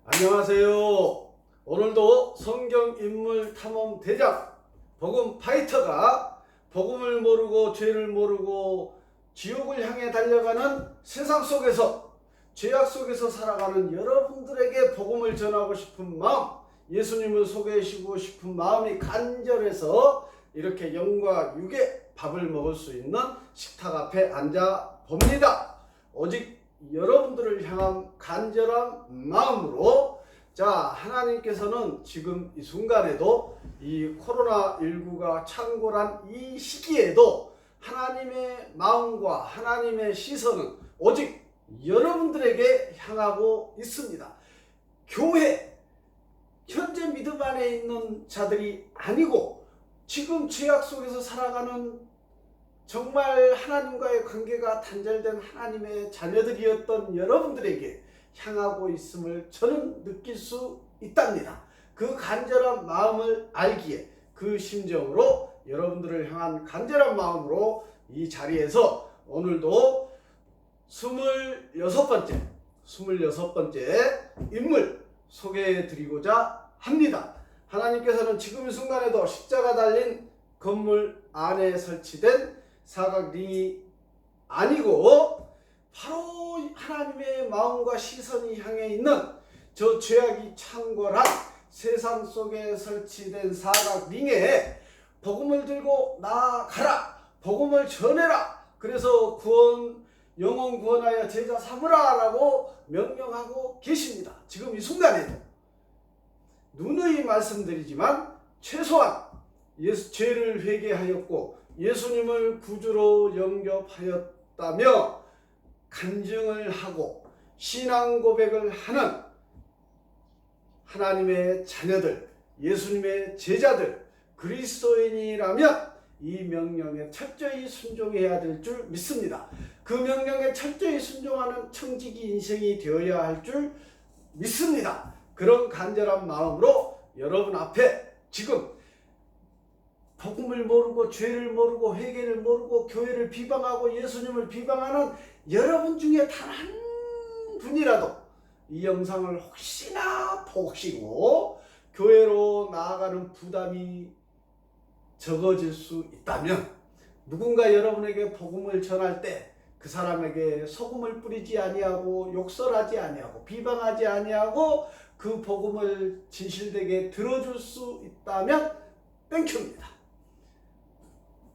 안녕하세요. 오늘도 성경 인물 탐험 대장 복음 파이터가 복음을 모르고 죄를 모르고 지옥을 향해 달려가는 세상 속에서 죄악 속에서 살아가는 여러분들에게 복음을 전하고 싶은 마음, 예수님을 소개해주고 싶은 마음이 간절해서 이렇게 영과 육의 밥을 먹을 수 있는 식탁 앞에 앉아 봅니다. 오직 여러분들을 향한 간절한 마음으로, 자, 하나님께서는 지금 이 순간에도 이 코로나19가 창궐한 이 시기에도 하나님의 마음과 하나님의 시선은 오직 여러분들에게 향하고 있습니다. 교회, 현재 믿음 안에 있는 자들이 아니고 지금 죄악 속에서 살아가는 정말 하나님과의 관계가 단절된 하나님의 자녀들이었던 여러분들에게 향하고 있음을 저는 느낄 수 있답니다. 그 간절한 마음을 알기에 그 심정으로 여러분들을 향한 간절한 마음으로 이 자리에서 오늘도 26번째 인물 소개해 드리고자 합니다. 하나님께서는 지금 이 순간에도 십자가 달린 건물 안에 설치된 사각링이 아니고 바로 하나님의 마음과 시선이 향해 있는 저 죄악이 창궐한 세상 속에 설치된 사각링에 복음을 들고 나아가라, 복음을 전해라, 그래서 영혼 구원하여 제자 삼으라 라고 명령하고 계십니다. 지금 이 순간에도 누누이 말씀드리지만 최소한 죄를 회개하였고 예수님을 구주로 영접하였다며 간증을 하고 신앙 고백을 하는 하나님의 자녀들, 예수님의 제자들, 그리스도인이라면 이 명령에 철저히 순종해야 될 줄 믿습니다. 그 명령에 철저히 순종하는 청지기 인생이 되어야 할 줄 믿습니다. 그런 간절한 마음으로 여러분 앞에 지금 복음을 모르고 죄를 모르고 회개를 모르고 교회를 비방하고 예수님을 비방하는 여러분 중에 단 한 분이라도 이 영상을 혹시나 보시고 교회로 나아가는 부담이 적어질 수 있다면 누군가 여러분에게 복음을 전할 때 그 사람에게 소금을 뿌리지 아니하고 욕설하지 아니하고 비방하지 아니하고 그 복음을 진실되게 들어줄 수 있다면 땡큐입니다.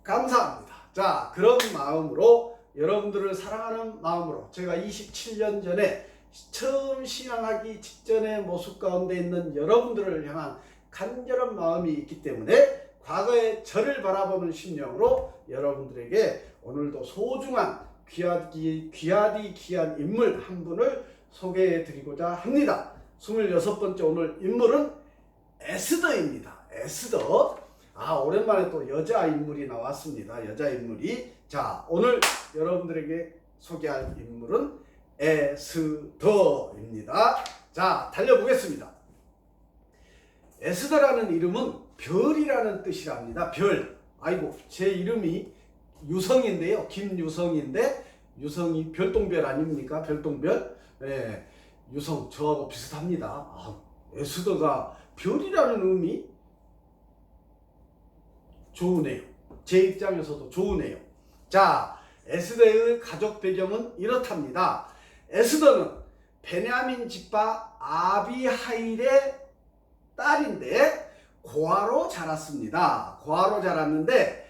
감사합니다. 자, 그런 마음으로 여러분들을 사랑하는 마음으로 제가 27년 전에 처음 신앙하기 직전의 모습 가운데 있는 여러분들을 향한 간절한 마음이 있기 때문에 과거의 저를 바라보는 심령으로 여러분들에게 오늘도 소중한 귀한 인물 한 분을 소개해 드리고자 합니다. 26번째 오늘 인물은 에스더입니다. 에스더. 오랜만에 또 여자 인물이 나왔습니다. 여자 인물이. 자, 오늘 여러분들에게 소개할 인물은 에스더입니다. 자, 달려보겠습니다. 에스더라는 이름은 별이라는 뜻이랍니다. 별. 아이고, 제 이름이 유성인데요. 김유성인데 유성이 별똥별 아닙니까? 별똥별. 네, 유성 저하고 비슷합니다. 에스더가 별이라는 의미 좋으네요. 제 입장에서도 좋으네요. 자, 에스더의 가족 배경은 이렇답니다. 에스더는 베냐민 지파 아비하일의 딸인데 고아로 자랐습니다. 고아로 자랐는데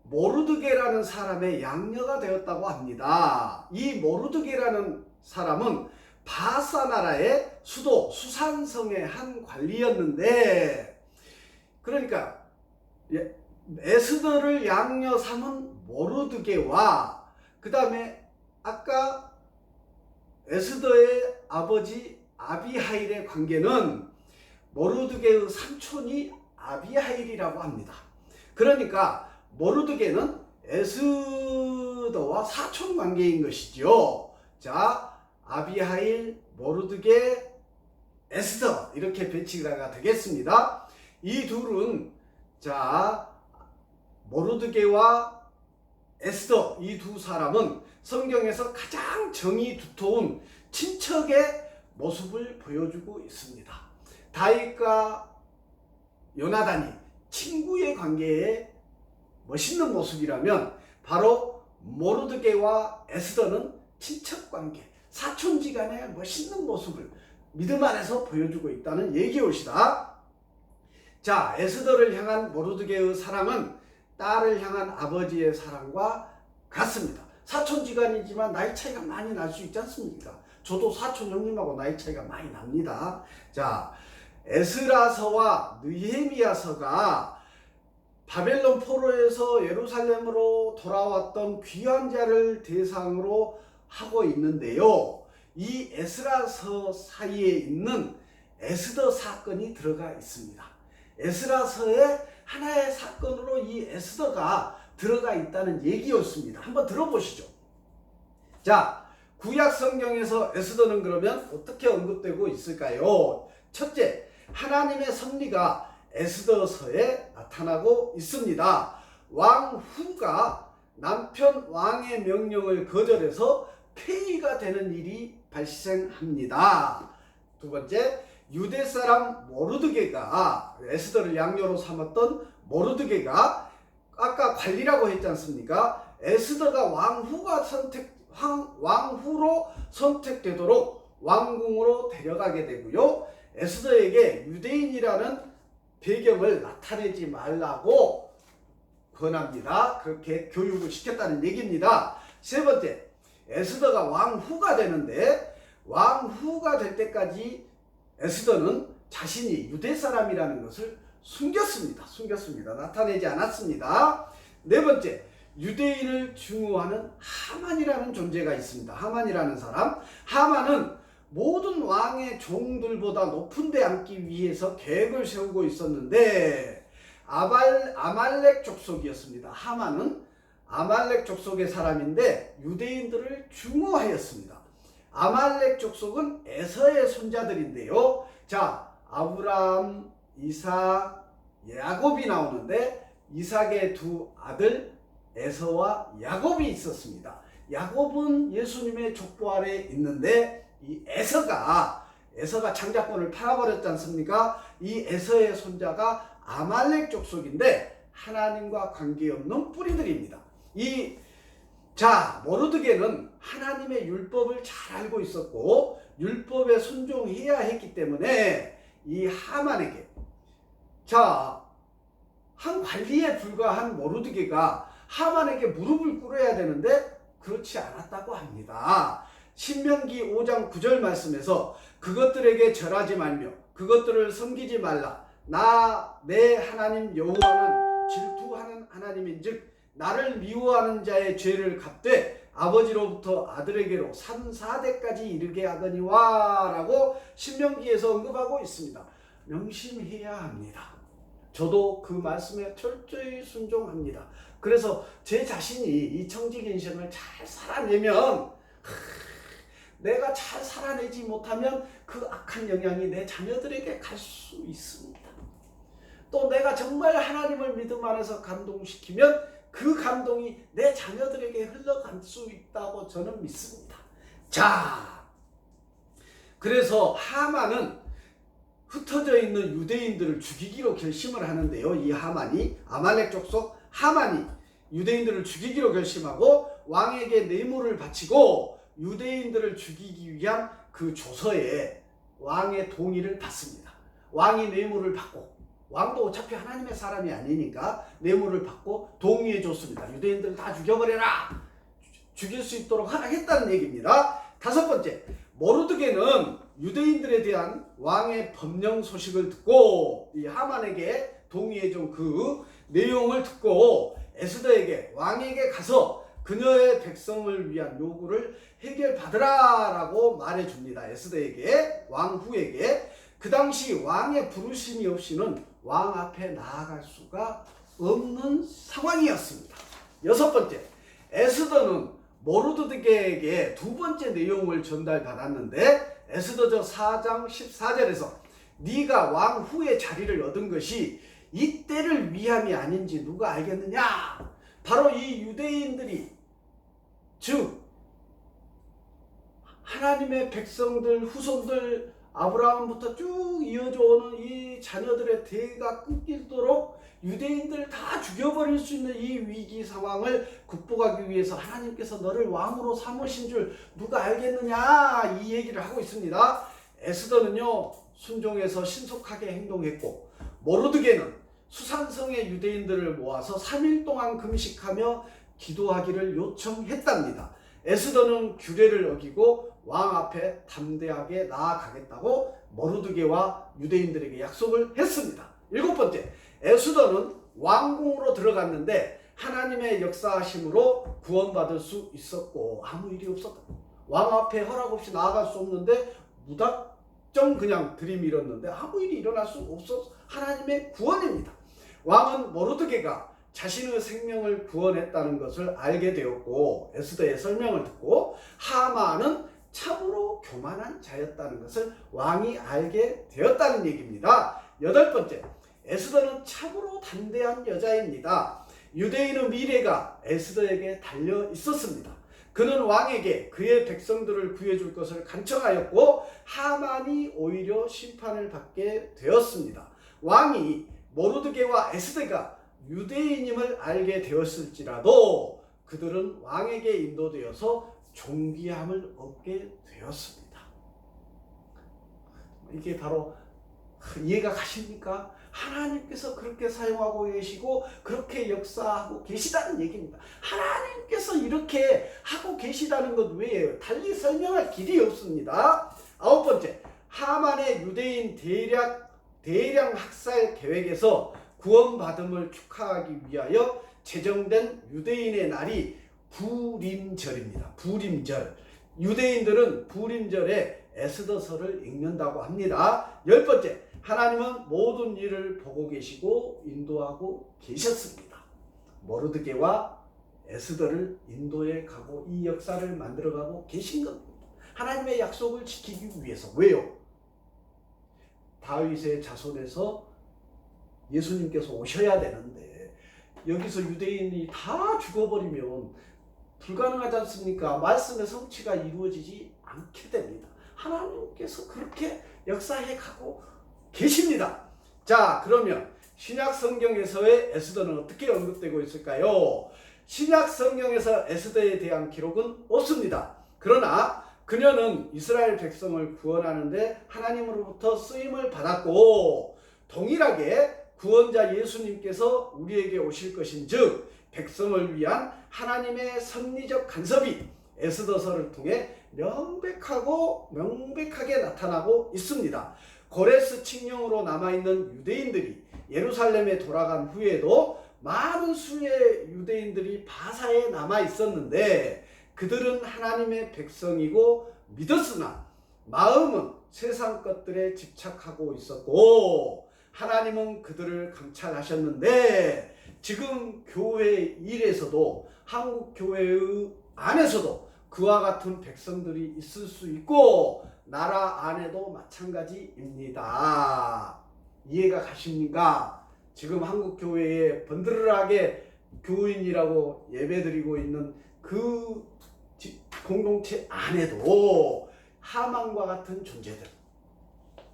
모르드게라는 사람의 양녀가 되었다고 합니다. 이 모르드게라는 사람은 바사 나라의 수도 수산성의 한 관리였는데, 그러니까 에스더를 양녀 삼은 모르드게와 그 다음에 아까 에스더의 아버지 아비하일의 관계는 모르드게의 삼촌이 아비하일이라고 합니다. 그러니까 모르드게는 에스더와 사촌 관계인 것이죠. 자, 아비하일, 모르드게, 에스더 이렇게 배치가 되겠습니다. 이 둘은, 자, 모르드게와 에스더 이 두 사람은 성경에서 가장 정이 두터운 친척의 모습을 보여주고 있습니다. 다윗과 요나단이 친구의 관계에 멋있는 모습이라면 바로 모르드게와 에스더는 친척관계, 사촌지간의 멋있는 모습을 믿음 안에서 보여주고 있다는 얘기옷이다. 자, 에스더를 향한 모르드게의 사랑은 딸을 향한 아버지의 사랑과 같습니다. 사촌지간이지만 나이 차이가 많이 날 수 있지 않습니까? 저도 사촌 형님하고 나이 차이가 많이 납니다. 자, 에스라서와 느헤미야서가 바벨론 포로에서 예루살렘으로 돌아왔던 귀환 자를 대상으로 하고 있는데요. 이 에스라서 사이에 있는 에스더 사건이 들어가 있습니다. 에스라서의 하나의 사건으로 이 에스더가 들어가 있다는 얘기였습니다. 한번 들어보시죠. 자, 구약 성경에서 에스더는 그러면 어떻게 언급되고 있을까요? 첫째, 하나님의 섭리가 에스더서에 나타나고 있습니다. 왕후가 남편 왕의 명령을 거절해서 폐위가 되는 일이 발생합니다. 두 번째, 유대 사람 모르드게가, 에스더를 양녀로 삼았던 모르드게가 아까 관리라고 했지 않습니까? 에스더가 왕후로 선택되도록 왕궁으로 데려가게 되고요. 에스더에게 유대인이라는 배경을 나타내지 말라고 권합니다. 그렇게 교육을 시켰다는 얘기입니다. 세 번째, 에스더가 왕후가 되는데 왕후가 될 때까지 에스더는 자신이 유대 사람이라는 것을 숨겼습니다. 나타내지 않았습니다. 네 번째, 유대인을 증오하는 하만이라는 존재가 있습니다. 하만이라는 사람. 하만은 모든 왕의 종들보다 높은 데 앉기 위해서 계획을 세우고 있었는데 아말렉 족속이었습니다. 하만은 아말렉 족속의 사람인데 유대인들을 증오하였습니다. 아말렉 족속은 에서의 손자들인데요. 자, 아브라함, 이삭, 야곱이 나오는데 이삭의 두 아들 에서와 야곱이 있었습니다. 야곱은 예수님의 족보 아래 있는데 이 에서가 장자권을 팔아버렸지 않습니까? 이 에서의 손자가 아말렉 족속인데 하나님과 관계없는 뿌리들입니다. 모르드게는 하나님의 율법을 잘 알고 있었고 율법에 순종해야 했기 때문에 이 하만에게, 한 관리에 불과한 모르드게가 하만에게 무릎을 꿇어야 되는데 그렇지 않았다고 합니다. 신명기 5장 9절 말씀에서 그것들에게 절하지 말며 그것들을 섬기지 말라. 내 하나님 여호와는 질투하는 하나님인즉 나를 미워하는 자의 죄를 갚되 아버지로부터 아들에게로 3, 4대까지 이르게 하거니와 라고 신명기에서 언급하고 있습니다. 명심해야 합니다. 저도 그 말씀에 철저히 순종합니다. 그래서 제 자신이 이 청직 인생을 잘 살아내면, 내가 잘 살아내지 못하면 그 악한 영향이 내 자녀들에게 갈 수 있습니다. 또 내가 정말 하나님을 믿음 안에서 감동시키면 그 감동이 내 자녀들에게 흘러갈 수 있다고 저는 믿습니다. 그래서 하만은 흩어져 있는 유대인들을 죽이기로 결심을 하는데요. 이 하만이, 아말렉 족속 하만이 유대인들을 죽이기로 결심하고 왕에게 뇌물을 바치고 유대인들을 죽이기 위한 그 조서에 왕의 동의를 받습니다. 왕이 뇌물을 받고, 왕도 어차피 하나님의 사람이 아니니까 뇌물을 받고 동의해 줬습니다. 유대인들을 다 죽여버려라, 죽일 수 있도록 하겠다는 얘기입니다. 다섯 번째, 모르드게는 유대인들에 대한 왕의 법령 소식을 듣고 이 하만에게 동의해 준 그 내용을 듣고 에스더에게, 왕에게 가서 그녀의 백성을 위한 요구를 해결받으라 라고 말해줍니다. 에스더에게, 왕후에게. 그 당시 왕의 부르심이 없이는 왕 앞에 나아갈 수가 없는 상황이었습니다. 여섯 번째, 에스더는 모르드게에게 두 번째 내용을 전달받았는데 에스더서 4장 14절에서 네가 왕후의 자리를 얻은 것이 이때를 위함이 아닌지 누가 알겠느냐? 바로 이 유대인들이, 즉 하나님의 백성들, 후손들, 아브라함부터 쭉 이어져 오는 이 자녀들의 대가 끊기도록 유대인들 다 죽여버릴 수 있는 이 위기 상황을 극복하기 위해서 하나님께서 너를 왕으로 삼으신 줄 누가 알겠느냐, 이 얘기를 하고 있습니다. 에스더는요, 순종해서 신속하게 행동했고, 모르드게는 수산성의 유대인들을 모아서 3일 동안 금식하며 기도하기를 요청했답니다. 에스더는 규례를 어기고 왕 앞에 담대하게 나아가겠다고 모르드게와 유대인들에게 약속을 했습니다. 7번째, 에스더는 왕궁으로 들어갔는데 하나님의 역사하심으로 구원받을 수 있었고 아무 일이 없었다. 왕 앞에 허락 없이 나아갈 수 없는데 무작정 그냥 들이밀었는데 아무 일이 일어날 수 없었어. 하나님의 구원입니다. 왕은 모르드게가 자신의 생명을 구원했다는 것을 알게 되었고, 에스더의 설명을 듣고 하만은 참으로 교만한 자였다는 것을 왕이 알게 되었다는 얘기입니다. 8번째, 에스더는 참으로 담대한 여자입니다. 유대인의 미래가 에스더에게 달려 있었습니다. 그는 왕에게 그의 백성들을 구해줄 것을 간청하였고 하만이 오히려 심판을 받게 되었습니다. 왕이 모르드게와 에스더가 유대인임을 알게 되었을지라도 그들은 왕에게 인도되어서 존귀함을 얻게 되었습니다. 이게 바로 이해가 가십니까? 하나님께서 그렇게 사용하고 계시고 그렇게 역사하고 계시다는 얘기입니다. 하나님께서 이렇게 하고 계시다는 것 외에 달리 설명할 길이 없습니다. 9번째, 하만의 유대인 대량 학살 계획에서 구원받음을 축하하기 위하여 제정된 유대인의 날이 부림절입니다. 부림절. 유대인들은 부림절에 에스더서를 읽는다고 합니다. 10번째, 하나님은 모든 일을 보고 계시고 인도하고 계셨습니다. 모르드게와 에스더를 인도해 가고 이 역사를 만들어가고 계신 겁니다. 하나님의 약속을 지키기 위해서. 왜요? 다윗의 자손에서 예수님께서 오셔야 되는데 여기서 유대인이 다 죽어버리면 불가능하지 않습니까? 말씀의 성취가 이루어지지 않게 됩니다. 하나님께서 그렇게 역사해 가고 계십니다. 자, 그러면 신약 성경에서의 에스더는 어떻게 언급되고 있을까요? 신약 성경에서 에스더에 대한 기록은 없습니다. 그러나 그녀는 이스라엘 백성을 구원하는데 하나님으로부터 쓰임을 받았고 동일하게 구원자 예수님께서 우리에게 오실 것인즉 백성을 위한 하나님의 섭리적 간섭이 에스더서를 통해 명백하게 나타나고 있습니다. 고레스 칙령으로 남아있는 유대인들이 예루살렘에 돌아간 후에도 많은 수의 유대인들이 바사에 남아 있었는데 그들은 하나님의 백성이고 믿었으나 마음은 세상 것들에 집착하고 있었고 하나님은 그들을 감찰하셨는데 지금 교회 일에서도 한국 교회의 안에서도 그와 같은 백성들이 있을 수 있고 나라 안에도 마찬가지입니다. 이해가 가십니까? 지금 한국 교회에 번들하게 교인이라고 예배드리고 있는 그 공동체 안에도 하만과 같은 존재들,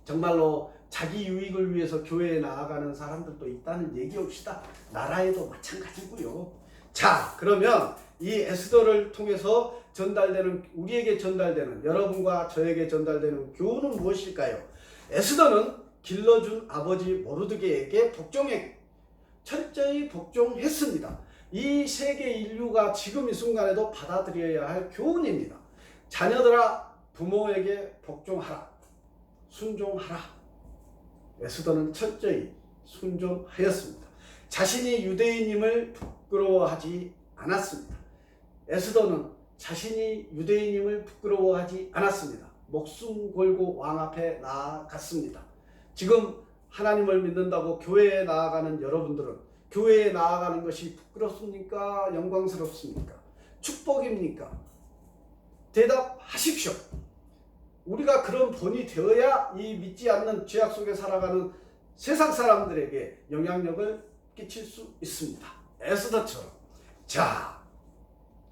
정말로 자기 유익을 위해서 교회에 나아가는 사람들도 있다는 얘기입시다. 나라에도 마찬가지고요. 자, 그러면 이 에스더를 통해서 우리에게 전달되는, 여러분과 저에게 전달되는 교훈은 무엇일까요? 에스더는 길러준 아버지 모르드게에게 철저히 복종했습니다. 이 세계 인류가 지금 이 순간에도 받아들여야 할 교훈입니다. 자녀들아, 부모에게 복종하라. 순종하라. 에스더는 철저히 순종하였습니다. 자신이 유대인임을 부끄러워하지 않았습니다. 에스더는 자신이 유대인임을 부끄러워하지 않았습니다. 목숨 걸고 왕 앞에 나아갔습니다. 지금 하나님을 믿는다고 교회에 나아가는 여러분들은 교회에 나아가는 것이 부끄럽습니까? 영광스럽습니까? 축복입니까? 대답하십시오. 우리가 그런 본이 되어야 이 믿지 않는 죄악 속에 살아가는 세상 사람들에게 영향력을 끼칠 수 있습니다. 에스더처럼. 자,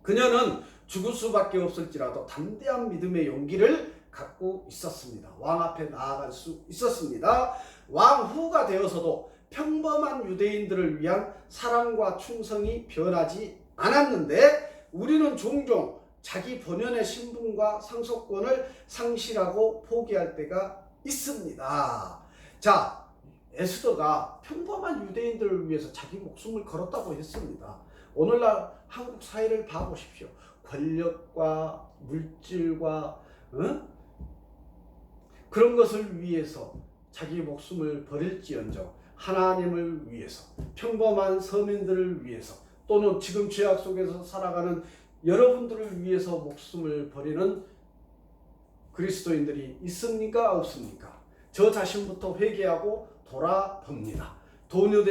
그녀는 죽을 수밖에 없을지라도 담대한 믿음의 용기를 갖고 있었습니다. 왕 앞에 나아갈 수 있었습니다. 왕후가 되어서도 평범한 유대인들을 위한 사랑과 충성이 변하지 않았는데 우리는 종종 자기 본연의 신분과 상속권을 상실하고 포기할 때가 있습니다. 자, 에스더가 평범한 유대인들을 위해서 자기 목숨을 걸었다고 했습니다. 오늘날 한국 사회를 봐보십시오. 권력과 물질과 그런 것을 위해서 자기 목숨을 버릴지언정 하나님을 위해서, 평범한 서민들을 위해서, 또는 지금 죄악 속에서 살아가는 여러분들을 위해서 목숨을 버리는 그리스도인들이 있습니까? 없습니까? 저 자신부터 회개하고 돌아봅니다. 돈이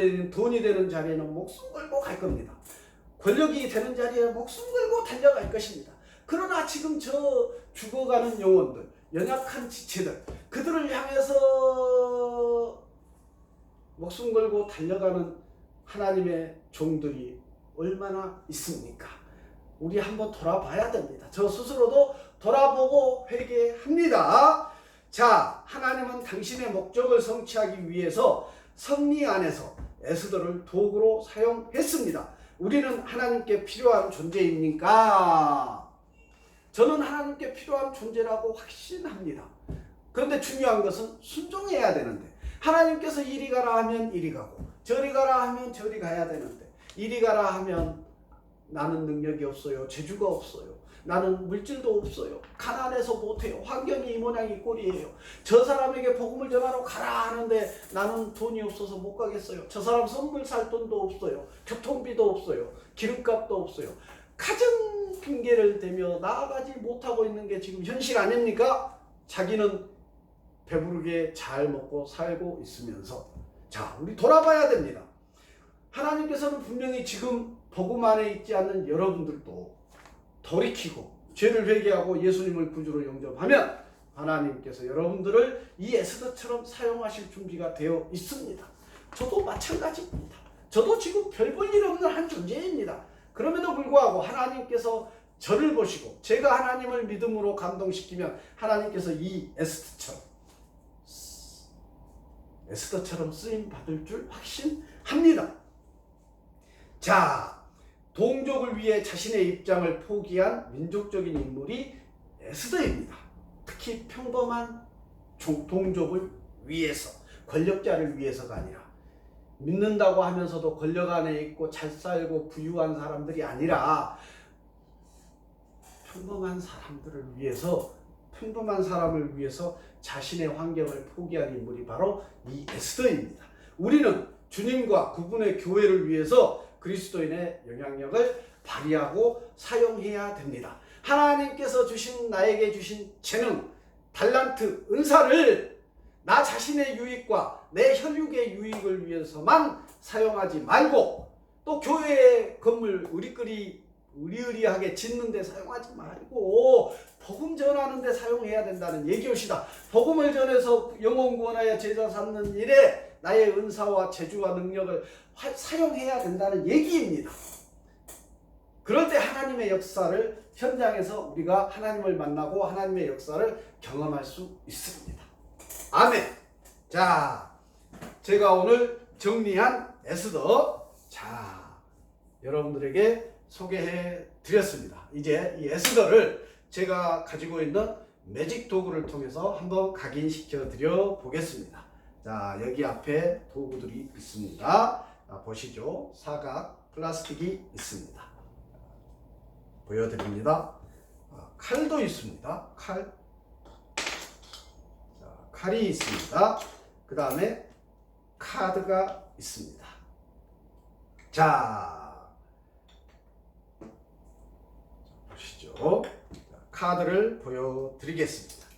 되는 자리에는 목숨 걸고 갈 겁니다. 권력이 되는 자리에 목숨 걸고 달려갈 것입니다. 그러나 지금 저 죽어가는 영혼들, 연약한 지체들, 그들을 향해서 목숨 걸고 달려가는 하나님의 종들이 얼마나 있습니까? 우리 한번 돌아봐야 됩니다. 저 스스로도 돌아보고 회개합니다. 자, 하나님은 당신의 목적을 성취하기 위해서 섭리 안에서 에스더를 도구로 사용했습니다. 우리는 하나님께 필요한 존재입니까? 저는 하나님께 필요한 존재라고 확신합니다. 그런데 중요한 것은 순종해야 되는데, 하나님께서 이리 가라 하면 이리 가고 저리 가라 하면 저리 가야 되는데, 이리 가라 하면 나는 능력이 없어요, 재주가 없어요, 나는 물질도 없어요, 가난해서 못해요, 환경이 이 모양이 꼴이에요, 저 사람에게 복음을 전하러 가라 하는데 나는 돈이 없어서 못 가겠어요, 저 사람 선물 살 돈도 없어요, 교통비도 없어요, 기름값도 없어요. 가진 핑계를 대며 나아가지 못하고 있는 게 지금 현실 아닙니까? 자기는 배부르게 잘 먹고 살고 있으면서. 자, 우리 돌아봐야 됩니다. 하나님께서는 분명히 지금 복음 안에 있지 않는 여러분들도 돌이키고 죄를 회개하고 예수님을 구주로 영접하면 하나님께서 여러분들을 이 에스더처럼 사용하실 준비가 되어 있습니다. 저도 마찬가지입니다. 저도 지금 별 볼 일 없는 한 존재입니다. 그럼에도 불구하고 하나님께서 저를 보시고 제가 하나님을 믿음으로 감동시키면 하나님께서 이 에스더처럼 쓰임 받을 줄 확신합니다. 자, 동족을 위해 자신의 입장을 포기한 민족적인 인물이 에스더입니다. 특히 평범한 동족을 위해서, 권력자를 위해서가 아니라, 믿는다고 하면서도 권력 안에 있고 잘 살고 부유한 사람들이 아니라 평범한 사람을 위해서 자신의 환경을 포기한 인물이 바로 이 에스더입니다. 우리는 주님과 그분의 교회를 위해서 그리스도인의 영향력을 발휘하고 사용해야 됩니다. 하나님께서 나에게 주신 재능, 달란트, 은사를 나 자신의 유익과 내 혈육의 유익을 위해서만 사용하지 말고, 또 교회의 건물 의리하게 짓는 데 사용하지 말고 복음 전하는 데 사용해야 된다는 얘기입니다. 복음을 전해서 영혼 구원하여 제자 삼는 일에 나의 은사와 재주와 능력을 사용해야 된다는 얘기입니다. 그럴 때 하나님의 역사를, 현장에서 우리가 하나님을 만나고 하나님의 역사를 경험할 수 있습니다. 아멘. 자, 제가 오늘 정리한 에스더, 자, 여러분들에게 소개해 드렸습니다. 이제 이 에스더를 제가 가지고 있는 매직 도구를 통해서 한번 각인시켜 드려 보겠습니다. 자, 여기 앞에 도구들이 있습니다. 보시죠. 사각 플라스틱이 있습니다. 보여드립니다. 칼도 있습니다. 칼이 있습니다. 그 다음에 카드가 있습니다. 자, 보시죠. 카드를 보여드리겠습니다.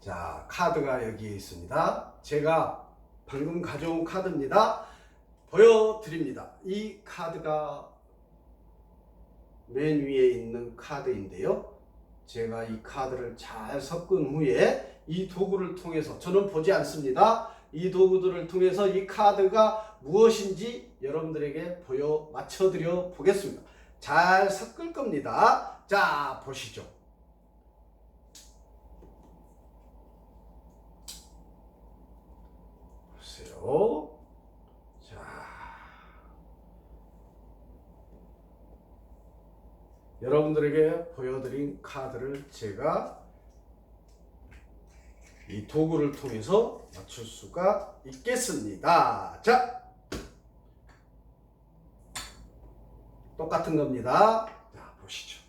자, 카드가 여기에 있습니다. 제가 방금 가져온 카드입니다. 보여드립니다. 이 카드가 맨 위에 있는 카드인데요. 제가 이 카드를 잘 섞은 후에 이 도구를 통해서, 저는 보지 않습니다. 이 도구들을 통해서 이 카드가 무엇인지 여러분들에게 맞춰드려 보겠습니다. 잘 섞을 겁니다. 자, 보시죠. 보세요. 자, 여러분들에게 보여드린 카드를 제가 이 도구를 통해서 맞출 수가 있겠습니다. 자, 똑같은 겁니다. 자, 보시죠.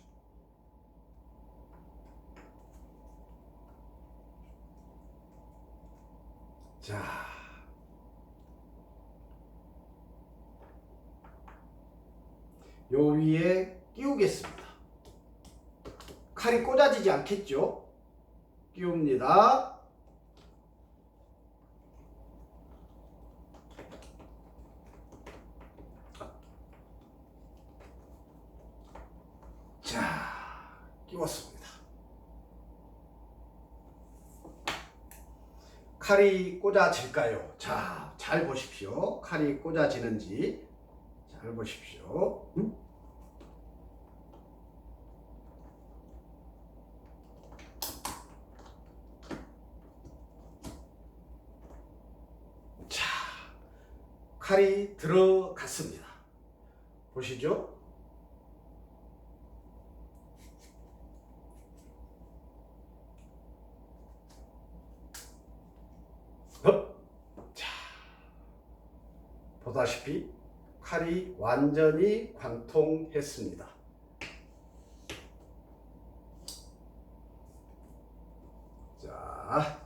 자, 요 위에 끼우겠습니다. 칼이 꽂아지지 않겠죠? 끼웁니다. 자, 끼웠습니다. 칼이 꽂아질까요? 자, 잘 보십시오. 칼이 꽂아지는지 잘 보십시오. 자, 칼이 들어갔습니다. 보시죠. 자, 보다시피 칼이 완전히 관통했습니다. 자,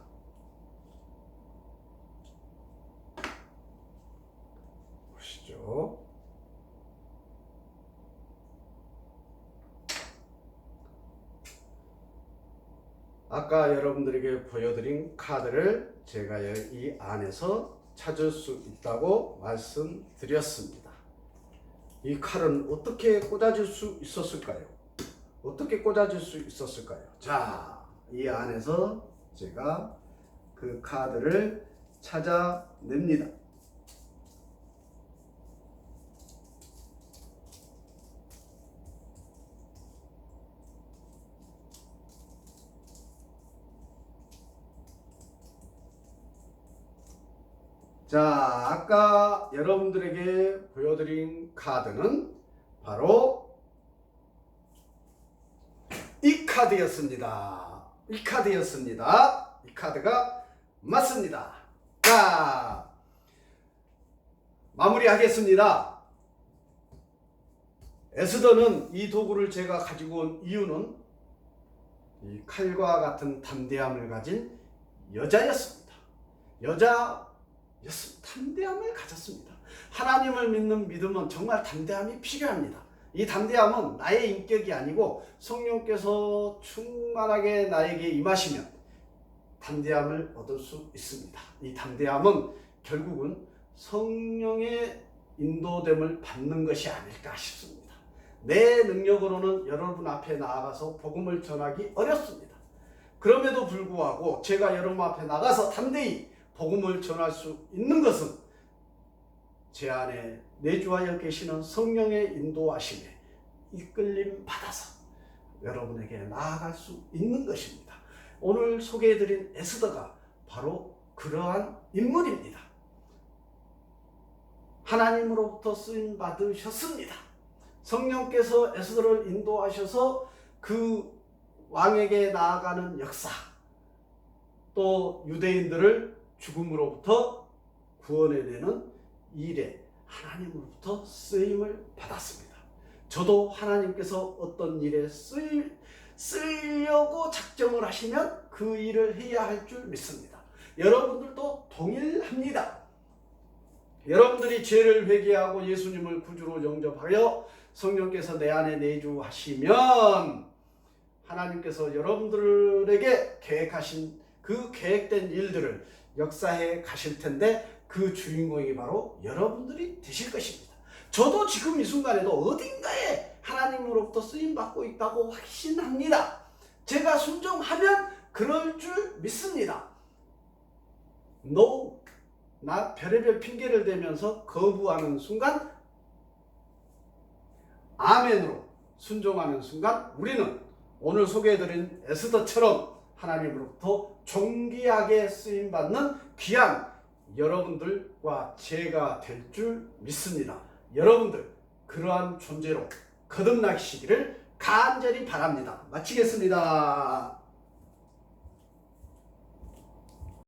보시죠. 아까 여러분들에게 보여드린 카드를 제가 이 안에서 찾을 수 있다고 말씀드렸습니다. 이 칼은 어떻게 꽂아질 수 있었을까요? 어떻게 꽂아질 수 있었을까요? 자, 이 안에서 제가 그 카드를 찾아냅니다. 자, 아까 여러분들에게 보여드린 카드는 바로 이 카드였습니다. 이 카드였습니다. 이 카드가 맞습니다. 자, 마무리하겠습니다. 에스더는 이 도구를 제가 가지고 온 이유는 이 칼과 같은 담대함을 가진 여자였습니다. 담대함을 가졌습니다. 하나님을 믿는 믿음은 정말 담대함이 필요합니다. 이 담대함은 나의 인격이 아니고 성령께서 충만하게 나에게 임하시면 담대함을 얻을 수 있습니다. 이 담대함은 결국은 성령의 인도됨을 받는 것이 아닐까 싶습니다. 내 능력으로는 여러분 앞에 나아가서 복음을 전하기 어렵습니다. 그럼에도 불구하고 제가 여러분 앞에 나가서 담대히 복음을 전할 수 있는 것은 제 안에 내주하여 계시는 성령의 인도하심에 이끌림 받아서 여러분에게 나아갈 수 있는 것입니다. 오늘 소개해드린 에스더가 바로 그러한 인물입니다. 하나님으로부터 쓰임 받으셨습니다. 성령께서 에스더를 인도하셔서 그 왕에게 나아가는 역사, 또 유대인들을 죽음으로부터 구원해내는 일에 하나님으로부터 쓰임을 받았습니다. 저도 하나님께서 어떤 일에 쓰려고 작정을 하시면 그 일을 해야 할 줄 믿습니다. 여러분들도 동일합니다. 여러분들이 죄를 회개하고 예수님을 구주로 영접하여 성령께서 내 안에 내주하시면 하나님께서 여러분들에게 계획하신 그 계획된 일들을 역사해 가실 텐데 그 주인공이 바로 여러분들이 되실 것입니다. 저도 지금 이 순간에도 어딘가에 하나님으로부터 쓰임받고 있다고 확신합니다. 제가 순종하면 그럴 줄 믿습니다. No 나 별의별 핑계를 대면서 거부하는 순간, 아멘으로 순종하는 순간 우리는 오늘 소개해드린 에스더처럼 하나님으로부터 존귀하게 쓰임받는 귀한 여러분들과 제가 될 줄 믿습니다. 여러분들 그러한 존재로 거듭나시기를 간절히 바랍니다. 마치겠습니다.